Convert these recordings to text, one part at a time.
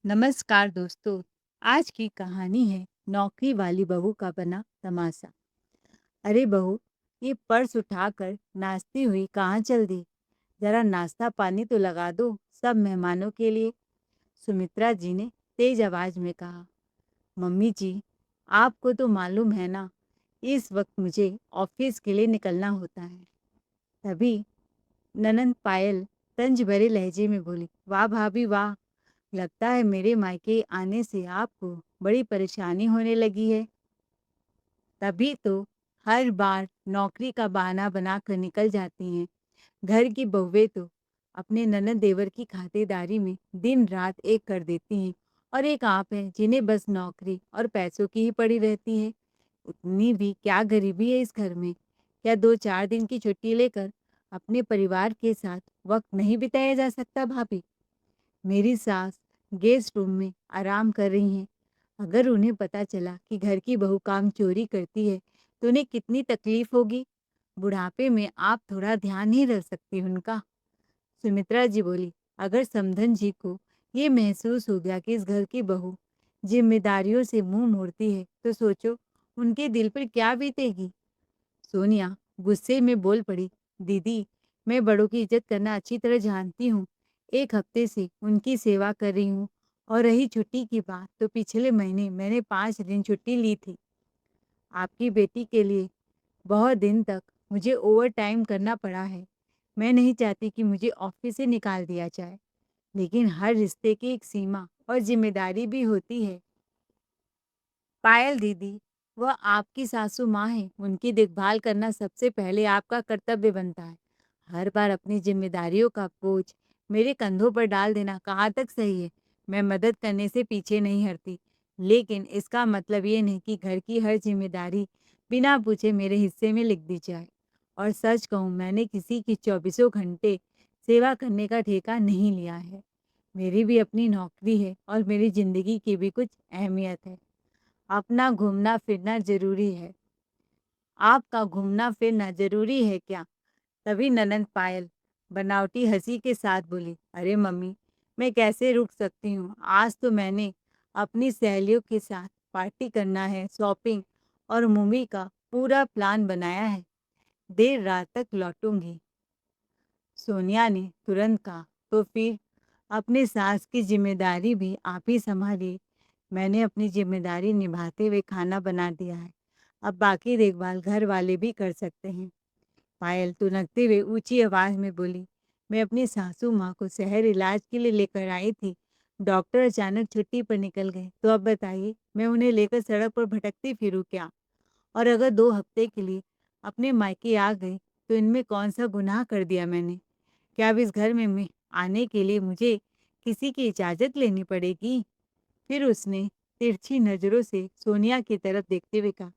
नमस्कार दोस्तों। आज की कहानी है नौकरी वाली बहू का बना तमाशा। अरे बहू, ये पर्स उठाकर नाचती हुई कहाँ चल दी? जरा नाश्ता पानी तो लगा दो सब मेहमानों के लिए। सुमित्रा जी ने तेज आवाज में कहा। मम्मी जी, आपको तो मालूम है ना, इस वक्त मुझे ऑफिस के लिए निकलना होता है। तभी ननंद पायल तंज भरे लहजे में बोली, वाह भाभी वाह, लगता है मेरे मायके आने से आपको बड़ी परेशानी होने लगी है। तभी तो हर बार नौकरी का बहाना बनाकर निकल जाती हैं। घर की बहुएं तो अपने ननद देवर की खातिरदारी में दिन रात एक कर देती हैं, और एक आप हैं जिन्हें बस नौकरी और पैसों की ही पड़ी रहती है। उतनी भी क्या गरीबी है इस घर में? क्या 2-4 दिन की छुट्टी लेकर अपने परिवार के साथ वक्त नहीं बिताया जा सकता भाभी? मेरी सास गेस्ट रूम में आराम कर रही हैं। अगर उन्हें पता चला कि घर की बहू काम चोरी करती है, तो उन्हें कितनी तकलीफ होगी। बुढ़ापे में आप थोड़ा ध्यान नहीं रख सकती उनका? सुमित्रा जी बोली, अगर समधन जी को ये महसूस हो गया कि इस घर की बहू जिम्मेदारियों से मुंह मोड़ती है, तो सोचो उनके दिल पर क्या बीतेगी। सोनिया गुस्से में बोल पड़ी, दीदी, मैं बड़ों की इज्जत करना अच्छी तरह जानती हूँ। 1 हफ्ते से उनकी सेवा कर रही हूँ। और रही छुट्टी की बात, तो पिछले महीने मैंने 5 दिन छुट्टी ली थी आपकी बेटी के लिए। बहुत दिन तक मुझे ओवर टाइम करना पड़ा है। मैं नहीं चाहती कि मुझे ऑफिस से निकाल दिया जाए, लेकिन हर रिश्ते की एक सीमा और जिम्मेदारी भी होती है। पायल दीदी, वह आपकी सासू माँ हैं, उनकी देखभाल करना सबसे पहले आपका कर्तव्य बनता है। हर बार अपनी जिम्मेदारियों का बोझ मेरे कंधों पर डाल देना कहाँ तक सही है? मैं मदद करने से पीछे नहीं हटती, लेकिन इसका मतलब ये नहीं कि घर की हर जिम्मेदारी बिना पूछे मेरे हिस्से में लिख दी जाए। और सच कहूँ, मैंने किसी की 24 घंटे सेवा करने का ठेका नहीं लिया है। मेरी भी अपनी नौकरी है और मेरी जिंदगी की भी कुछ अहमियत है। अपना घूमना फिरना ज़रूरी है। आपका घूमना फिरना ज़रूरी है क्या? तभी ननंद पायल बनावटी हँसी के साथ बोली, अरे मम्मी, मैं कैसे रुक सकती हूँ? आज तो मैंने अपनी सहेलियों के साथ पार्टी करना है, शॉपिंग और मूवी का पूरा प्लान बनाया है। देर रात तक लौटूंगी। सोनिया ने तुरंत कहा, तो फिर अपनी सास की जिम्मेदारी भी आप ही संभालिए। मैंने अपनी जिम्मेदारी निभाते हुए खाना बना दिया है। अब बाकी देखभाल घर वाले भी कर सकते हैं। पायल तुनकते हुए ऊंची आवाज में बोली, मैं अपनी सासू माँ को शहर इलाज के लिए लेकर आई थी। डॉक्टर अचानक छुट्टी पर निकल गए, तो अब बताइए मैं उन्हें लेकर सड़क पर भटकती फिरूं क्या? और अगर 2 हफ्ते के लिए अपने मायके आ गई, तो इनमें कौन सा गुनाह कर दिया मैंने? क्या अब इस घर में मैं आने के लिए मुझे किसी की इजाज़त लेनी पड़ेगी? फिर उसने तिरछी नज़रों से सोनिया की तरफ देखते हुए कहा,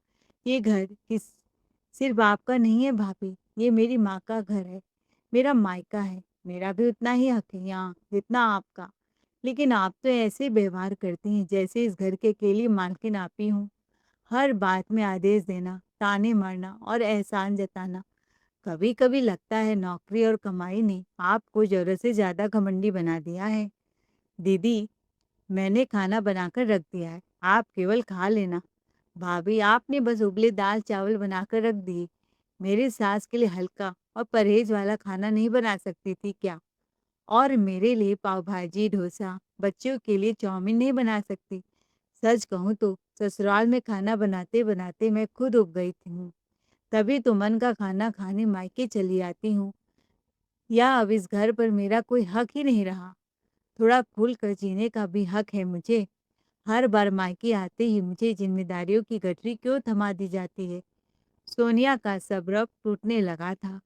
ये घर किस सिर्फ आपका नहीं है भाभी, ये मेरी माँ का घर है, मेरा मायका है। मेरा भी उतना ही हक है यहाँ जितना आपका। लेकिन आप तो ऐसे व्यवहार करती हैं जैसे इस घर के अकेली मालकिन आप ही हूँ। हर बात में आदेश देना, ताने मारना और एहसान जताना। कभी-कभी लगता है नौकरी और कमाई ने आपको ज़रूरत से ज़्यादा घमंडी बना दिया है। दीदी, मैंने खाना बनाकर रख दिया है, आप केवल खा लेना। भाभी, आपने बस उबले दाल-चावल बनाकर रख दिए। मेरी सास के लिए हल्का और परहेज वाला खाना नहीं बना सकती थी क्या? और मेरे लिए पाव भाजी, डोसा, बच्चों के लिए चाउमीन नहीं बना सकती। सच कहूँ तो ससुराल में खाना बनाते-बनाते मैं खुद ऊब गई हूँ। तभी तो मन का खाना खाने मायके चली आती हूँ। या अब इस घर पर मेरा कोई हक ही नहीं रहा। थोड़ा खुलकर जीने का भी हक है मुझे। हर बार मायके आते ही मुझे जिम्मेदारियों की गठरी क्यों थमा दी जाती है? सोनिया का सब्र अब टूटने लगा था।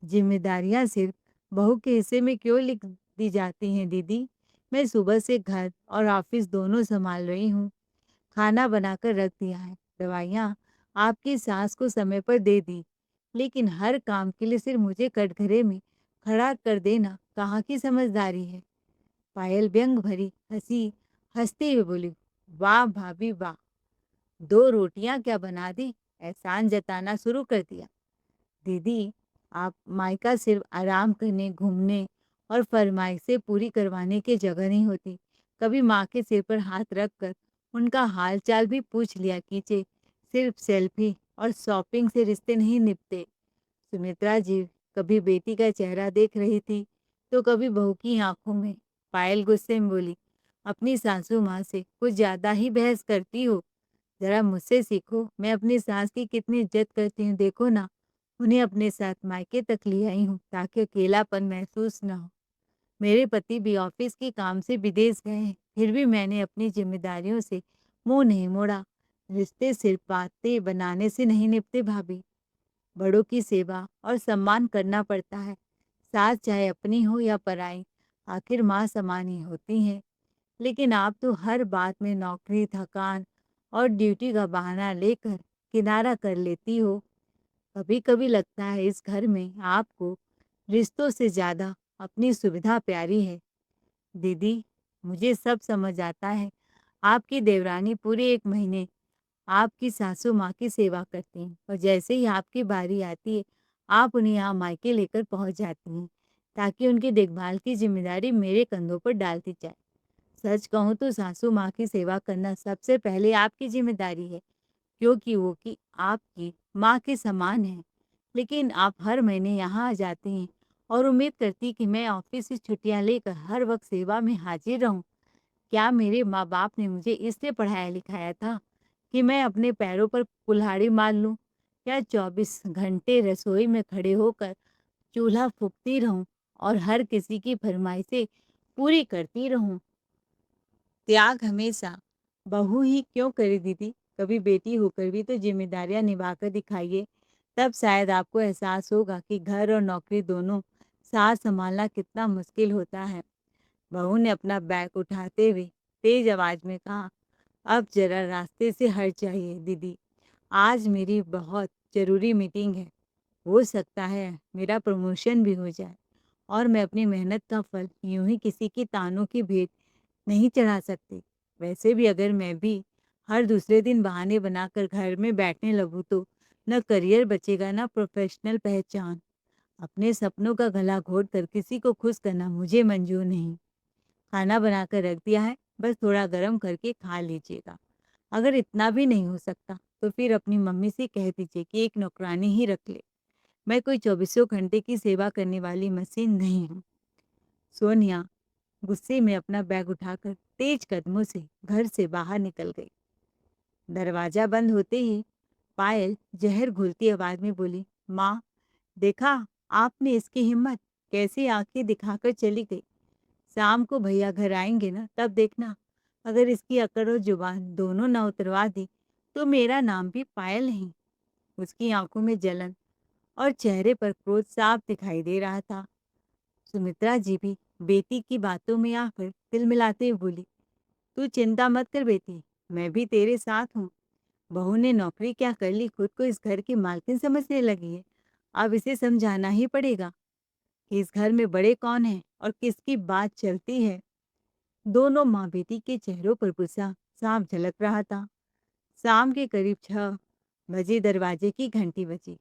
जिम्मेदारियां सिर्फ बहू के हिस्से में क्यों लिख दी जाती हैं दीदी? मैं सुबह से घर और ऑफिस दोनों संभाल रही हूँ। खाना बनाकर रख दिया है, दवाइयाँ आपकी सास को समय पर दे दी, लेकिन हर काम के लिए सिर्फ मुझे कटघरे में खड़ा कर देना कहाँ की समझदारी है? पायल व्यंग भरी हंसी हंसते हुए बोली, वाह भाभी वाह, 2 रोटियां क्या बना दी, एहसान जताना शुरू कर दिया। दीदी, आप मायका सिर्फ आराम करने, घूमने और फरमाइशें पूरी करवाने की जगह नहीं होती। कभी माँ के सिर पर हाथ रखकर उनका हाल-चाल भी पूछ लिया कीजिए। सिर्फ सेल्फी और शॉपिंग से रिश्ते नहीं निभते। सुमित्रा जी कभी बेटी का चेहरा देख रही थी, तो कभी बहू की आंखों में। पायल गुस्से में बोली, अपनी सासू माँ से कुछ ज्यादा ही बहस करती हो। जरा मुझसे सीखो, मैं अपनी सास की कितनी इज्जत करती हूँ, देखो ना। उन्हें अपने साथ मायके तक ले आई हूँ ताकि अकेलापन महसूस न हो। मेरे पति भी ऑफिस के काम से विदेश गए हैं, फिर भी मैंने अपनी जिम्मेदारियों से मुंह नहीं मोड़ा। रिश्ते सिर्फ बातें बनाने से नहीं निभते भाभी, बड़ों की सेवा और सम्मान करना पड़ता है। सास चाहे अपनी हो या पराई, आखिर माँ समान ही होती हैं। लेकिन आप तो हर बात में नौकरी, थकान और ड्यूटी का बहाना लेकर किनारा कर लेती हो। कभी-कभी लगता है इस घर में आपको रिश्तों से ज़्यादा अपनी सुविधा प्यारी है। दीदी, मुझे सब समझ आता है। आपकी देवरानी पूरे 1 महीने आपकी सासू माँ की सेवा करती हैं और जैसे ही आपकी बारी आती है, आप उन्हें यहाँ मायके लेकर पहुँच जाती हैं, ताकि उनकी देखभाल की ज़िम्मेदारी मेरे कंधों पर डाल दी जाए। सच कहूँ तो सासू माँ की सेवा करना सबसे पहले आपकी ज़िम्मेदारी है, क्योंकि वो कि आपकी माँ के समान है। लेकिन आप हर महीने यहाँ आ जाती हैं और उम्मीद करती कि मैं ऑफिस से छुट्टियाँ लेकर हर वक्त सेवा में हाजिर रहूँ। क्या मेरे माँ-बाप ने मुझे इसलिए पढ़ाया-लिखाया था कि मैं अपने पैरों पर कुल्हाड़ी मार लूँ? या 24 घंटे रसोई में खड़े होकर चूल्हा फूँकती रहूँ और हर किसी की फरमाइशें पूरी करती रहूँ? त्याग हमेशा बहू ही क्यों करे दीदी? कभी बेटी होकर भी तो ज़िम्मेदारियाँ निभाकर दिखाइए, तब शायद आपको एहसास होगा कि घर और नौकरी दोनों साथ सँभालना कितना मुश्किल होता है। बहू ने अपना बैग उठाते हुए तेज आवाज में कहा, अब जरा रास्ते से हट जाइए दीदी। आज मेरी बहुत जरूरी मीटिंग है। हो सकता है मेरा प्रमोशन भी हो जाए और मैं अपनी मेहनत का फल यूं ही किसी की तानों की भेंट नहीं चढ़ा सकती। वैसे भी अगर मैं भी हर दूसरे दिन बहाने बनाकर घर में बैठने लगूं तो न करियर बचेगा न प्रोफेशनल पहचान। अपने सपनों का गला घोट कर किसी को खुश करना मुझे मंजूर नहीं। खाना बनाकर रख दिया है, बस थोड़ा गरम करके खा लीजिएगा। अगर इतना भी नहीं हो सकता, तो फिर अपनी मम्मी से कह दीजिए कि एक नौकरानी ही रख ले। मैं कोई चौबीसों घंटे की सेवा करने वाली मशीन नहीं हूँ। सोनिया गुस्से में अपना बैग उठाकर तेज कदमों से घर से बाहर निकल गई। दरवाजा बंद होते ही पायल जहर घुलती आवाज में बोली, माँ, देखा आपने इसकी हिम्मत, कैसी आंखें दिखाकर चली गई। शाम को भैया घर आएंगे ना, तब देखना। अगर इसकी अकड़ और जुबान दोनों ना उतरवा दी तो मेरा नाम भी पायल नहीं। उसकी आंखों में जलन और चेहरे पर क्रोध साफ दिखाई दे रहा था। सुमित्रा जी भी बेटी की बातों में आकर तिलमिलाते हुए बोली, तू चिंता मत कर बेटी, मैं भी तेरे साथ हूँ। बहू ने नौकरी क्या कर ली, खुद को इस घर की मालकिन समझने लगी है। अब इसे समझाना ही पड़ेगा कि इस घर में बड़े कौन हैं और किसकी बात चलती है। दोनों माँ बेटी के चेहरों पर गुस्सा साफ झलक रहा था। शाम के करीब 6 बजे दरवाजे की घंटी बजी।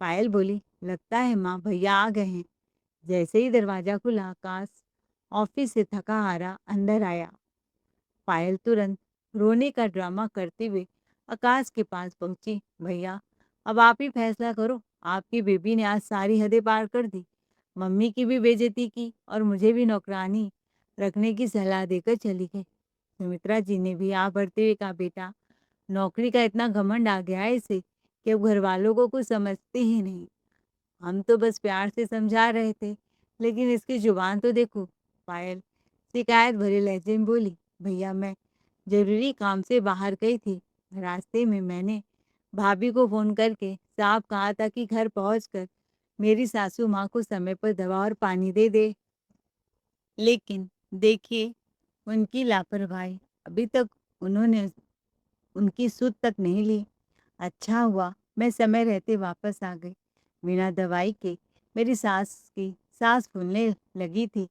पायल बोली, लगता है माँ भैया आ गए हैं। जैसे ही दरवाजा खुला, आकाश ऑफिस से थका हारा अंदर आया। पायल तुरंत रोने का ड्रामा करते हुए आकाश के पास पहुंची। भैया, अब आप ही फैसला करो। आपकी बेबी ने आज सारी हदें पार कर दी, मम्मी की भी बेइज्जती की और मुझे भी नौकरानी रखने की सलाह देकर चली गई। सुमित्रा जी ने भी आ बढ़ते हुए कहा, बेटा, नौकरी का इतना घमंड आ गया है इसे कि अब घर वालों को कुछ समझते ही नहीं। हम तो बस प्यार से समझा रहे थे, लेकिन इसकी जुबान तो देखो। पायल शिकायत भरे लहजे में बोली, भैया, मैं जरूरी काम से बाहर गई थी। रास्ते में मैंने भाभी को फोन करके साफ कहा था कि घर पहुंचकर मेरी सासू माँ को समय पर दवा और पानी दे दे। लेकिन देखिए, उनकी लापरवाही, अभी तक उन्होंने उनकी सुध तक नहीं ली। अच्छा हुआ मैं समय रहते वापस आ गई। बिना दवाई के मेरी सास की सांस फूलने लगी थी।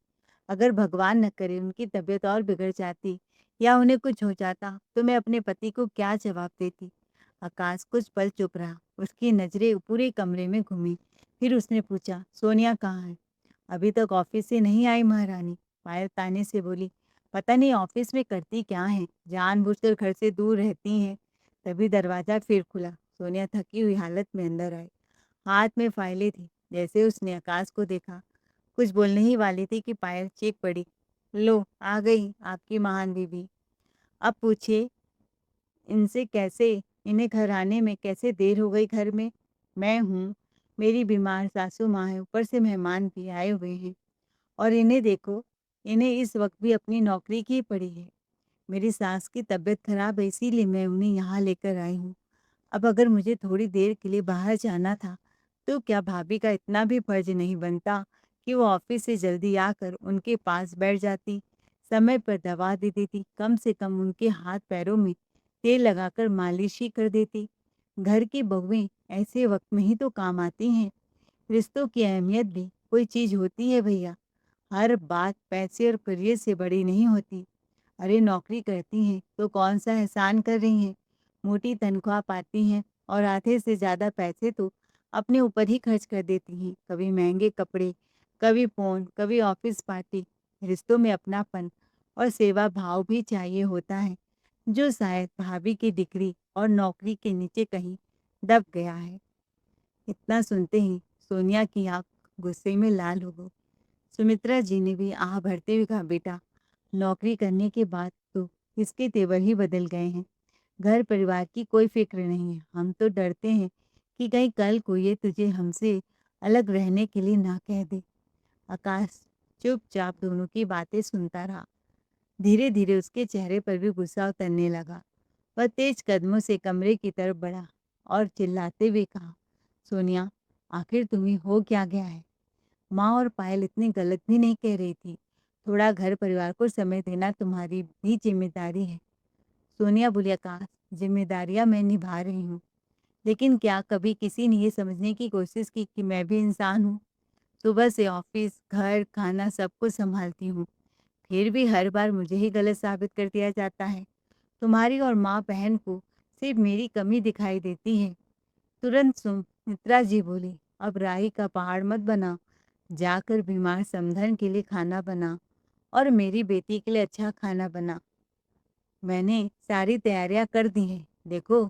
अगर भगवान न करे उनकी तबीयत और बिगड़ जाती या उन्हें कुछ हो जाता तो मैं अपने पति को क्या जवाब देती। आकाश कुछ पल चुप रहा। उसकी नजरें पूरे कमरे में घूमी। फिर उसने पूछा, सोनिया कहाँ है? अभी तक ऑफिस से नहीं आई महारानी। पायल ताने से बोली, पता नहीं ऑफिस में करती क्या है, जानबूझकर घर से दूर रहती हैं। तभी दरवाजा फिर खुला। सोनिया थकी हुई हालत में अंदर आई। हाथ में फाइलें थी। जैसे उसने आकाश को देखा, कुछ बोलने ही वाली थी कि पायल चीख पड़ी, लो आ गई आपकी महान बीबी। अब पूछिए इनसे कैसे, इन्हें घर आने में कैसे देर हो गई घर में। मैं हूँ, मेरी बीमार सासू माँ है, ऊपर से मेहमान भी आए हुए हैं। और इन्हें देखो, इन्हें इस वक्त भी अपनी नौकरी की पड़ी है। मेरी सास की तबीयत खराब है, इसीलिए मैं उन्हें यहाँ लेकर आई हूँ। अब अगर मुझे थोड़ी देर के लिए बाहर जाना था, तो क्या भाभी का इतना भी फर्ज नहीं बनता कि वो ऑफिस से जल्दी आकर उनके पास बैठ जाती, समय पर दवा दे देती, कम से कम उनके हाथ पैरों में तेल लगाकर मालिश ही कर देती। घर की बहुएं ऐसे वक्त में ही तो काम आती हैं। रिश्तों की अहमियत भी कोई चीज होती है भैया। हर बात पैसे और करियर से बड़ी नहीं होती। अरे नौकरी करती हैं तो कौन सा एहसान कर रही हैं। मोटी तनख्वाह पाती हैं और आधे से ज़्यादा पैसे तो अपने ऊपर ही खर्च कर देती हैं। कभी महंगे कपड़े, कभी फ़ोन, कभी ऑफिस पार्टी। रिश्तों में अपनापन और सेवा भाव भी चाहिए होता है, जो शायद भाभी की डिग्री और नौकरी के नीचे कहीं दब गया है। इतना सुनते ही सोनिया की आंख गुस्से में लाल हो गई। सुमित्रा जी ने भी आह भरते हुए कहा, बेटा नौकरी करने के बाद तो इसके तेवर ही बदल गए हैं। घर परिवार की कोई फिक्र नहीं है। हम तो डरते हैं कि कहीं कल को ये तुझे हमसे अलग रहने के लिए ना कह दे। आकाश चुपचाप दोनों की बातें सुनता रहा। धीरे धीरे उसके चेहरे पर भी गुस्सा उतरने लगा। वह तेज कदमों से कमरे की तरफ बढ़ा और चिल्लाते हुए कहा, सोनिया आखिर तुम्हें हो क्या गया है। माँ और पायल इतनी गलत भी नहीं कह रही थी। थोड़ा घर परिवार को समय देना तुम्हारी भी जिम्मेदारी है। सोनिया बोली, आकाश जिम्मेदारियां मैं निभा रही हूँ, लेकिन क्या कभी किसी ने ये समझने की कोशिश की कि मैं भी इंसान हूँ। सुबह से ऑफिस, घर, खाना सब कुछ संभालती हूँ, फिर भी हर बार मुझे ही गलत साबित कर दिया जाता है। तुम्हारी और माँ बहन को सिर्फ मेरी कमी दिखाई देती है। तुरंत सुमित्रा जी बोली, अब राही का पहाड़ मत बना, जाकर बीमार समधन के लिए खाना बना और मेरी बेटी के लिए अच्छा खाना बना। मैंने सारी तैयारियां कर दी हैं। देखो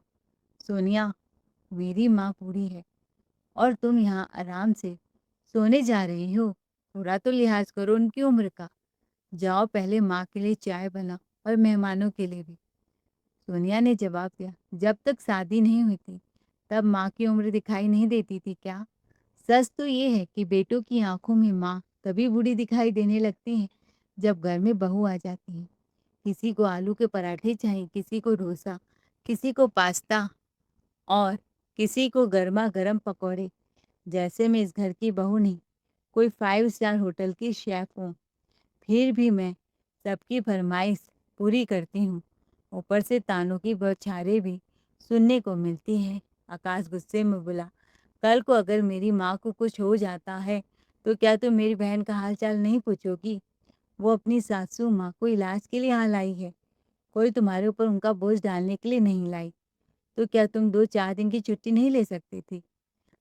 सोनिया, मेरी माँ बूढ़ी है और तुम यहाँ आराम से सोने जा रही हो। थोड़ा तो लिहाज करो उनकी उम्र का। जाओ पहले माँ के लिए चाय बनाओ और मेहमानों के लिए भी। सोनिया ने जवाब दिया, जब तक शादी नहीं हुई थी तब माँ की उम्र दिखाई नहीं देती थी क्या। सच तो ये है कि बेटों की आंखों में माँ तभी बूढ़ी दिखाई देने लगती है जब घर में बहू आ जाती है। किसी को आलू के पराठे चाहिए, किसी को डोसा, किसी को पास्ता और किसी को गर्मा गर्म पकौड़े। जैसे मैं इस घर की बहू नहीं, कोई 5 स्टार होटल की शेफ हूँ। फिर भी मैं सबकी फरमाइश पूरी करती हूँ। ऊपर से तानों की बौछारें भी सुनने को मिलती है। आकाश गुस्से में बोला, कल को अगर मेरी माँ को कुछ हो जाता है तो क्या तुम मेरी बहन का हाल चाल नहीं पूछोगी। वो अपनी सासू माँ को इलाज के लिए यहाँ लाई है, कोई तुम्हारे ऊपर उनका बोझ डालने के लिए नहीं लाई। तो क्या तुम 2-4 दिन की छुट्टी नहीं ले सकती थी।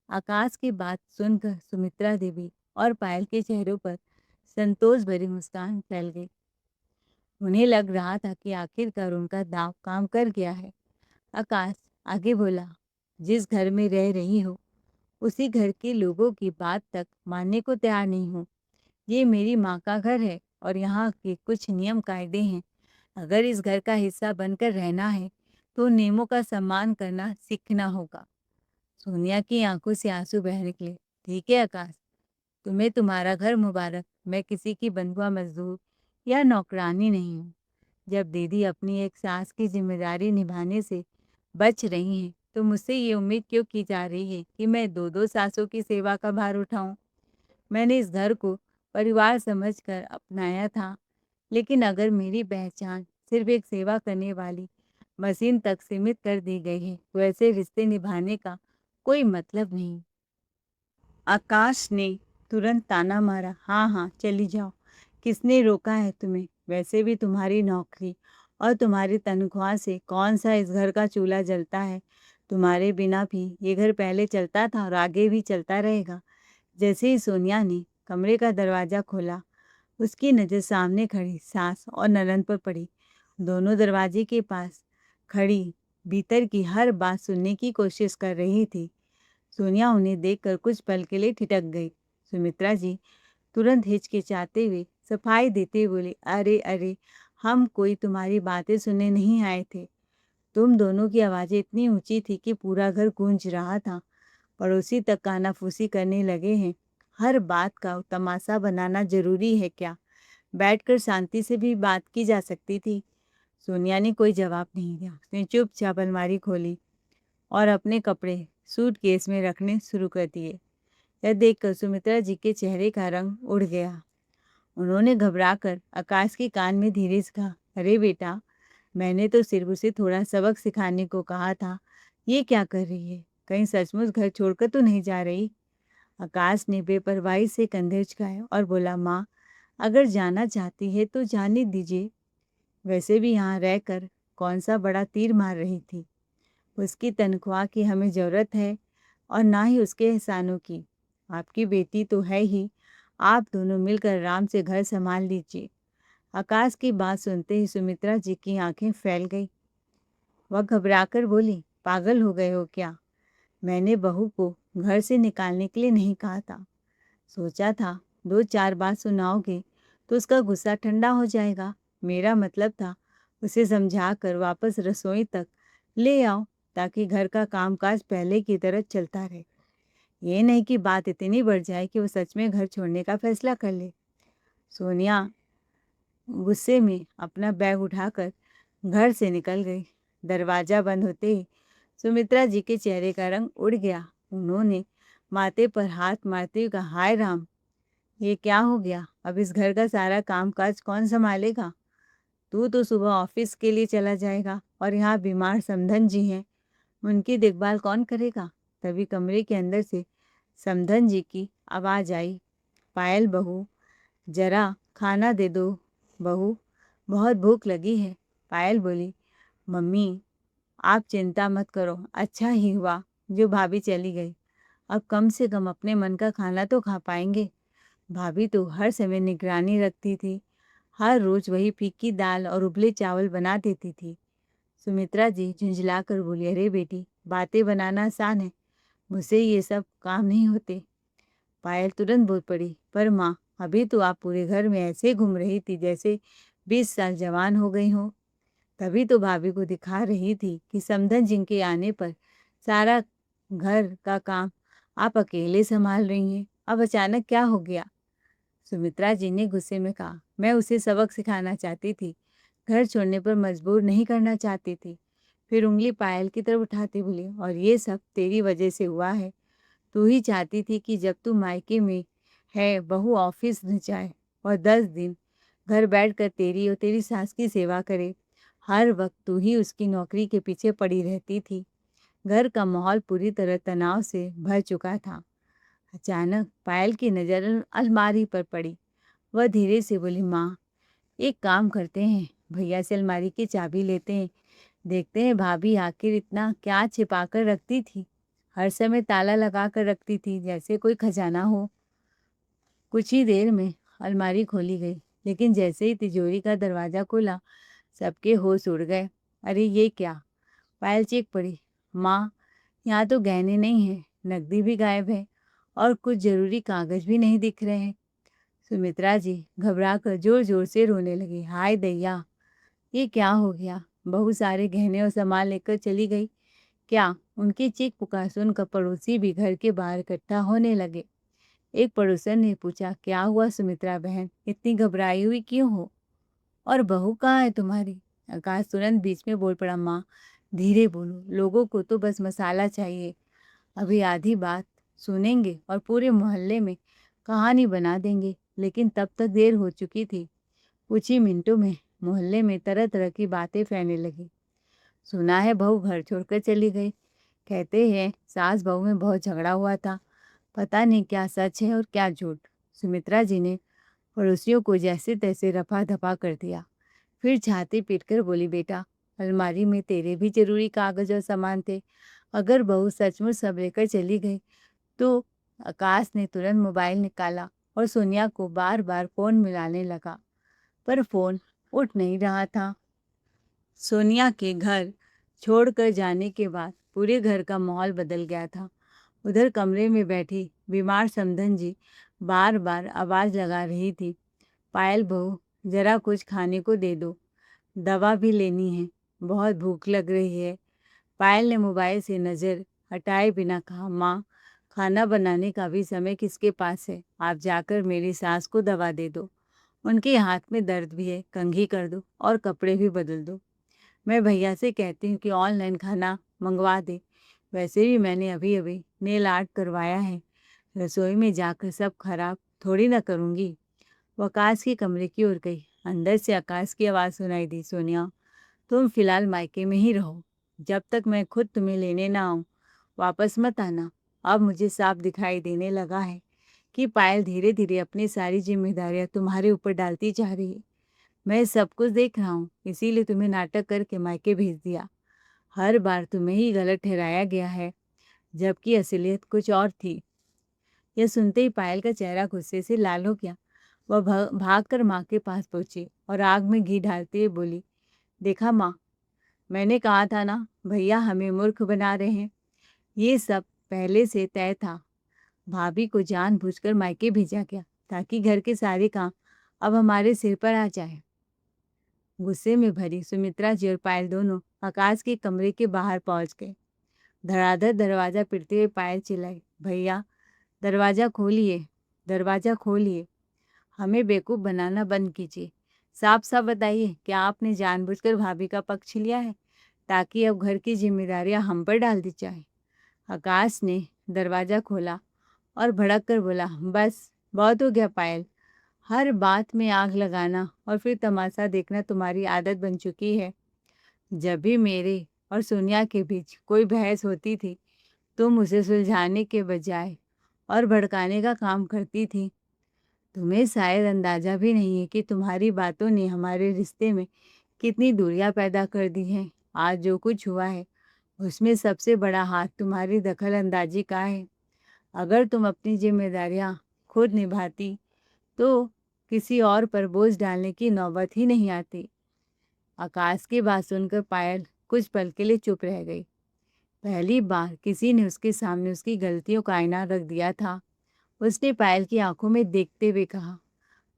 आकाश की बात सुनकर सुमित्रा देवी और पायल के चेहरों पर संतोष भरी मुस्कान फैल गई। उन्हें लग रहा था कि आखिरकार उनका दांव काम कर गया है। आकाश आगे बोला, जिस घर में रह रही हो उसी घर के लोगों की बात तक मानने को तैयार नहीं हूँ। ये मेरी माँ का घर है और यहाँ के कुछ नियम कायदे हैं। अगर इस घर का हिस्सा बनकर रहना है तो नियमों का सम्मान करना सीखना होगा। सोनिया की आंखों से आंसू बह निकले। ठीक है आकाश, तुम्हें तुम्हारा घर मुबारक। मैं किसी की बंधुआ मजदूर या नौकरानी नहीं हूँ। जब दीदी अपनी एक सास की जिम्मेदारी निभाने से बच रही हैं तो मुझसे ये उम्मीद क्यों की जा रही है कि मैं दो दो सासों की सेवा का भार उठाऊं। मैंने इस घर को परिवार समझकर अपनाया था, लेकिन अगर मेरी पहचान सिर्फ एक सेवा करने वाली मशीन तक सीमित कर दी गई है तो ऐसे रिश्ते निभाने का कोई मतलब नहीं। आकाश ने तुरंत ताना मारा, हाँ हाँ चली जाओ, किसने रोका है तुम्हें। वैसे भी तुम्हारी नौकरी और तुम्हारी तनख्वाह से कौन सा इस घर का चूल्हा जलता है। तुम्हारे बिना भी ये घर पहले चलता था और आगे भी चलता रहेगा। जैसे ही सोनिया ने कमरे का दरवाजा खोला, उसकी नज़र सामने खड़ी सास और ननंद पर पड़ी। दोनों दरवाजे के पास खड़ी भीतर की हर बात सुनने की कोशिश कर रही थी। सोनिया उन्हें देखकर कुछ पल के लिए ठिठक गई। सुमित्रा जी तुरंत हिचकिचाते हुए सफाई देते हुए बोली, अरे अरे, हम कोई तुम्हारी बातें सुनने नहीं आए थे। तुम दोनों की आवाज़ें इतनी ऊंची थी कि पूरा घर गूंज रहा था। पड़ोसी तक कानाफूसी करने लगे हैं। हर बात का तमाशा बनाना जरूरी है क्या? बैठकर शांति से भी बात की जा सकती थी। सोनिया ने कोई जवाब नहीं दिया। उसने चुपचाप अलमारी खोली और अपने कपड़े सूटकेस में रखने शुरू कर दिए। यह देखकर सुमित्रा जी के चेहरे का रंग उड़ गया। उन्होंने घबराकर आकाश के कान में धीरे से कहा, अरे बेटा, मैंने तो सिर्फ उसे थोड़ा सबक सिखाने को कहा था। ये क्या कर रही है? कहीं सचमुच घर छोड़कर तो नहीं जा रही? आकाश ने बेपरवाही से कंधे झुकाए और बोला, माँ, अगर जाना चाहती है तो जाने दीजिए। वैसे भी यहाँ रहकर कौन सा बड़ा तीर मार रही थी। उसकी तनख्वाह की हमें ज़रूरत है और ना ही उसके एहसानों की। आपकी बेटी तो है ही, आप दोनों मिलकर आराम से घर संभाल लीजिए। आकाश की बात सुनते ही सुमित्रा जी की आंखें फैल गई। वह घबराकर बोली, पागल हो गए हो क्या? मैंने बहू को घर से निकालने के लिए नहीं कहा था। सोचा था 2-4 बात सुनाओगे तो उसका गुस्सा ठंडा हो जाएगा। मेरा मतलब था उसे समझा कर वापस रसोई तक ले आओ ताकि घर का कामकाज पहले की तरह चलता रहे। ये नहीं कि बात इतनी बढ़ जाए कि वो सच में घर छोड़ने का फैसला कर ले। सोनिया गुस्से में अपना बैग उठाकर घर से निकल गई। दरवाजा बंद होते ही सुमित्रा जी के चेहरे का रंग उड़ गया। उन्होंने माथे पर हाथ मारते हुए कहा, हाय राम, ये क्या हो गया? अब इस घर का सारा कामकाज कौन संभालेगा? तू तो सुबह ऑफिस के लिए चला जाएगा और यहाँ बीमार समधन जी हैं, उनकी देखभाल कौन करेगा? तभी कमरे के अंदर से समधन जी की आवाज़ आई, पायल बहू, जरा खाना दे दो। बहू, बहुत भूख लगी है। पायल बोली, मम्मी, आप चिंता मत करो, अच्छा ही हुआ जो भाभी चली गई। अब कम से कम अपने मन का खाना तो खा पाएंगे। भाभी तो हर समय निगरानी रखती थी, हर रोज वही फीकी दाल और उबले चावल बना देती थी। सुमित्रा जी झुंझला कर बोली, अरे बेटी, बातें बनाना आसान है, मुझसे ये सब काम नहीं होते। पायल तुरंत बोल पड़ी, पर माँ, अभी तो आप पूरे घर में ऐसे घूम रही थी जैसे 20 साल जवान हो गई हो। तभी तो भाभी को दिखा रही थी कि समधन जिनके आने पर सारा घर का काम आप अकेले संभाल रही हैं। अब अचानक क्या हो गया? सुमित्रा जी ने गुस्से में कहा, मैं उसे सबक सिखाना चाहती थी, घर छोड़ने पर मजबूर नहीं करना चाहती थी। फिर उंगली पायल की तरफ उठाते बोली, और ये सब तेरी वजह से हुआ है। तू ही चाहती थी कि जब तू मायके में है बहू ऑफिस न जाए और 10 दिन घर बैठकर तेरी और तेरी सास की सेवा करे। हर वक्त तू ही उसकी नौकरी के पीछे पड़ी रहती थी। घर का माहौल पूरी तरह तनाव से भर चुका था। अचानक पायल की नज़र अलमारी पर पड़ी। वह धीरे से बोली, माँ, एक काम करते हैं, भैया से अलमारी की चाबी लेते हैं, देखते हैं भाभी आखिर इतना क्या छिपा कर रखती थी। हर समय ताला लगा कर रखती थी जैसे कोई खजाना हो। कुछ ही देर में अलमारी खोली गई, लेकिन जैसे ही तिजोरी का दरवाज़ा खुला, सबके होश उड़ गए। अरे ये क्या? पायल चीख पड़ी, माँ, यहाँ तो गहने नहीं हैं, नकदी भी गायब है और कुछ जरूरी कागज भी नहीं दिख रहे हैं। सुमित्रा जी घबराकर जोर जोर से रोने लगी। हाय दैया, ये क्या हो गया? बहू सारे गहने और सामान लेकर चली गई क्या? उनकी चीख पुकार सुनकर पड़ोसी भी घर के बाहर इकट्ठा होने लगे। एक पड़ोसन ने पूछा, क्या हुआ सुमित्रा बहन, इतनी घबराई हुई क्यों हो? और बहू कहाँ है तुम्हारी? आकाश तुरंत बीच में बोल पड़ा, माँ, धीरे बोलो, लोगों को तो बस मसाला चाहिए। अभी आधी बात सुनेंगे और पूरे मोहल्ले में कहानी बना देंगे, लेकिन तब तक देर हो चुकी थी। कुछ ही मिनटों में मोहल्ले में तरह तरह की बातें फैलने लगी। सुना है बहू घर छोड़कर चली गई। कहते हैं सास बहू में बहुत झगड़ा हुआ था। पता नहीं क्या सच है और क्या झूठ। सुमित्रा जी ने पड़ोसियों को जैसे तैसे रफा दफा कर दिया। फिर छाती पीटकर बोली, बेटा, अलमारी में तेरे भी जरूरी कागज और सामान थे। अगर बहू सचमुच सब लेकर चली गई तो आकाश ने तुरंत मोबाइल निकाला और सोनिया को बार बार फ़ोन मिलाने लगा, पर फ़ोन उठ नहीं रहा था। सोनिया के घर छोड़कर जाने के बाद पूरे घर का माहौल बदल गया था। उधर कमरे में बैठी बीमार समधन जी बार बार आवाज़ लगा रही थी, पायल बहू, ज़रा कुछ खाने को दे दो, दवा भी लेनी है, बहुत भूख लग रही है। पायल ने मोबाइल से नज़र हटाए बिना कहा, माँ, खाना बनाने का भी समय किसके पास है? आप जाकर मेरी सास को दवा दे दो। उनके हाथ में दर्द भी है, कंघी कर दो और कपड़े भी बदल दो। मैं भैया से कहती हूँ कि ऑनलाइन खाना मंगवा दे। वैसे भी मैंने अभी अभी नेल आर्ट करवाया है। रसोई में जाकर सब खराब थोड़ी ना करूँगी। वो आकाश के कमरे की ओर गई। अंदर से आकाश की आवाज़ सुनाई दी, सोनिया, तुम फिलहाल मायके में ही रहो। जब तक मैं खुद तुम्हें लेने ना आऊँ, वापस मत आना। अब मुझे साफ दिखाई देने लगा है कि पायल धीरे धीरे अपनी सारी जिम्मेदारियां तुम्हारे ऊपर डालती जा रही है। मैं सब कुछ देख रहा हूँ, इसीलिए तुम्हें नाटक करके मायके भेज दिया। हर बार तुम्हें ही गलत ठहराया गया है, जबकि असलियत कुछ और थी। यह सुनते ही पायल का चेहरा गुस्से से लाल हो गया। वह भागकर माँ के पास पहुंची और आग में घी डालते हुए बोली, देखा माँ, मैंने कहा था ना, भैया हमें मूर्ख बना रहे हैं। ये सब पहले से तय था। भाभी को जानबूझकर मायके भेजा गया ताकि घर के सारे काम अब हमारे सिर पर आ जाए। गुस्से में भरी सुमित्रा जी और पायल दोनों आकाश के कमरे के बाहर पहुंच गए। धड़ाधड़ दरवाजा पिटते हुए पायल चिल्लाई, भैया, दरवाजा खोलिए, दरवाजा खोलिए। हमें बेवकूफ़ बनाना बंद कीजिए। साफ साफ बताइए, क्या आपने जानबूझकर भाभी का पक्ष लिया है ताकि अब घर की जिम्मेदारियां हम पर डाल दी जाए? आकाश ने दरवाज़ा खोला और भड़क कर बोला, बस बहुत हो गया पायल, हर बात में आग लगाना और फिर तमाशा देखना तुम्हारी आदत बन चुकी है। जब भी मेरे और सोनिया के बीच कोई बहस होती थी, तुम उसे सुलझाने के बजाय और भड़काने का काम करती थी। तुम्हें शायद अंदाजा भी नहीं है कि तुम्हारी बातों ने हमारे रिश्ते में कितनी दूरियां पैदा कर दी हैं। आज जो कुछ हुआ है, उसमें सबसे बड़ा हाथ तुम्हारी दखल अंदाजी का है। अगर तुम अपनी जिम्मेदारियां खुद निभाती तो किसी और पर बोझ डालने की नौबत ही नहीं आती। आकाश की बात सुनकर पायल कुछ पल के लिए चुप रह गई। पहली बार किसी ने उसके सामने उसकी गलतियों का आईना रख दिया था। उसने पायल की आंखों में देखते हुए कहा,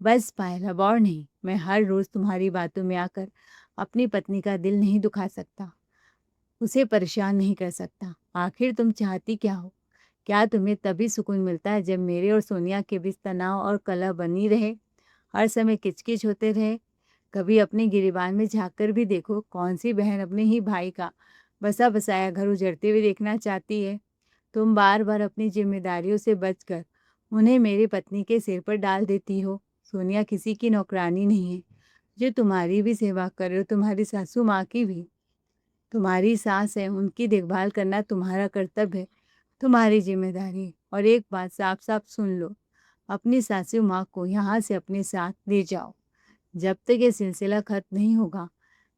बस पायल, अब और नहीं। मैं हर रोज तुम्हारी बातों में आकर अपनी पत्नी का दिल नहीं दुखा सकता, उसे परेशान नहीं कर सकता। आखिर तुम चाहती क्या हो? क्या तुम्हें तभी सुकून मिलता है जब मेरे और सोनिया के बीच तनाव और कलह बनी रहे, हर समय किचकिच होते रहे? कभी अपने गिरेबान में झाँक कर भी देखो, कौन सी बहन अपने ही भाई का बसा बसाया घर उजड़ते हुए देखना चाहती है? तुम बार बार अपनी जिम्मेदारियों से बचकर उन्हें मेरी पत्नी के सिर पर डाल देती हो। सोनिया किसी की नौकरानी नहीं है जो तुम्हारी भी सेवा करे और तुम्हारी सासू माँ की भी। तुम्हारी सास है, उनकी देखभाल करना तुम्हारा कर्तव्य है, तुम्हारी जिम्मेदारी है। और एक बात साफ साफ सुन लो, अपनी सासू माँ को यहाँ से अपने साथ ले जाओ। जब तक ये सिलसिला खत्म नहीं होगा,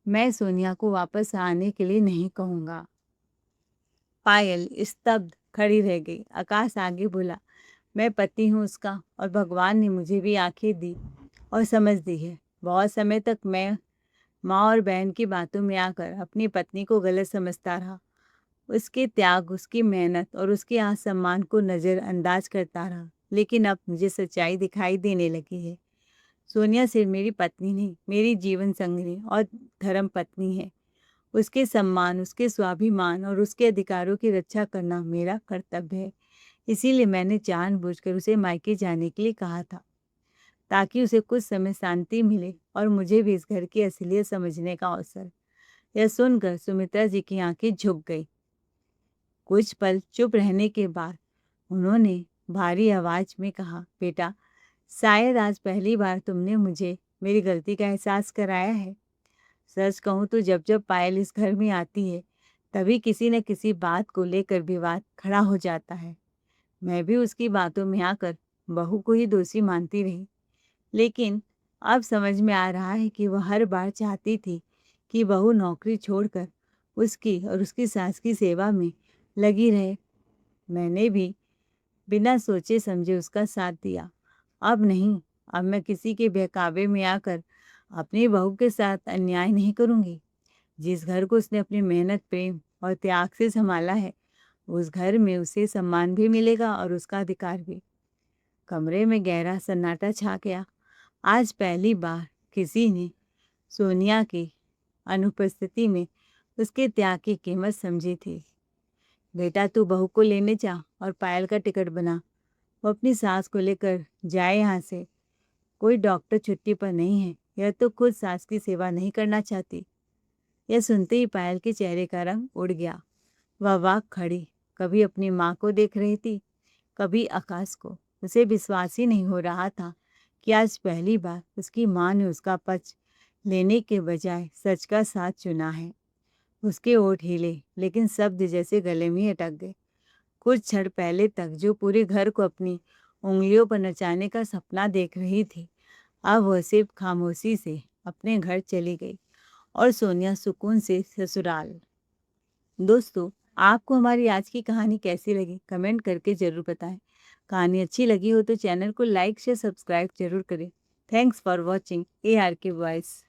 मैं सोनिया को वापस आने के लिए नहीं कहूँगा। पायल स्तब्ध खड़ी रह गई। आकाश आगे बोला, मैं पति हूँ उसका और भगवान ने मुझे भी आंखें दी और समझ दी है। बहुत समय तक मैं माँ और बहन की बातों में आकर अपनी पत्नी को गलत समझता रहा। उसके त्याग, उसकी मेहनत और उसके आत्मसम्मान को नज़रअंदाज करता रहा। लेकिन अब मुझे सच्चाई दिखाई देने लगी है। सोनिया सिर्फ मेरी पत्नी नहीं, मेरी जीवन संगिनी और धर्म पत्नी है। उसके सम्मान, उसके स्वाभिमान और उसके अधिकारों की रक्षा करना मेरा कर्तव्य है। इसीलिए मैंने जानबूझकर उसे मायके जाने के लिए कहा था, ताकि उसे कुछ समय शांति मिले और मुझे भी इस घर की असलियत समझने का अवसर। यह सुनकर सुमित्रा जी की आंखें झुक गई। कुछ पल चुप रहने के बाद उन्होंने भारी आवाज में कहा, बेटा, शायद आज पहली बार तुमने मुझे मेरी गलती का एहसास कराया है। सच कहूँ तो जब जब पायल इस घर में आती है, तभी किसी न किसी बात को लेकर विवाद खड़ा हो जाता है। मैं भी उसकी बातों में आकर बहू को ही दोषी मानती रही, लेकिन अब समझ में आ रहा है कि वह हर बार चाहती थी कि बहू नौकरी छोड़कर उसकी और उसकी सास की सेवा में लगी रहे। मैंने भी बिना सोचे समझे उसका साथ दिया। अब नहीं, अब मैं किसी के बहकावे में आकर अपनी बहू के साथ अन्याय नहीं करूँगी। जिस घर को उसने अपनी मेहनत, प्रेम और त्याग से सँभाला है, उस घर में उसे सम्मान भी मिलेगा और उसका अधिकार भी। कमरे में गहरा सन्नाटा छा गया। आज पहली बार किसी ने सोनिया की अनुपस्थिति में उसके त्याग की कीमत समझी थी। बेटा, तू बहू को लेने जा और पायल का टिकट बना। वो अपनी सास को लेकर जाए यहाँ से। कोई डॉक्टर छुट्टी पर नहीं है। यह तो खुद सास की सेवा नहीं करना चाहती। यह सुनते ही पायल के चेहरे का रंग उड़ गया। वह वाक खड़ी, कभी अपनी माँ को देख रही थी, कभी आकाश को। उसे विश्वास ही नहीं हो रहा था कि आज पहली बार उसकी माँ ने उसका पक्ष लेने के बजाय सच का साथ चुना है। उसके होठ हिले, लेकिन शब्द जैसे गले में ही अटक गए। कुछ क्षण पहले तक जो पूरे घर को अपनी उंगलियों पर नचाने का सपना देख रही थी, अब वह सिर्फ खामोशी से अपने घर चली गई और सोनिया सुकून से ससुराल। दोस्तों, आपको हमारी आज की कहानी कैसी लगी? कमेंट करके ज़रूर बताएं। कहानी अच्छी लगी हो तो चैनल को लाइक, शेयर, सब्सक्राइब ज़रूर करें। Thanks for watching ARK voice.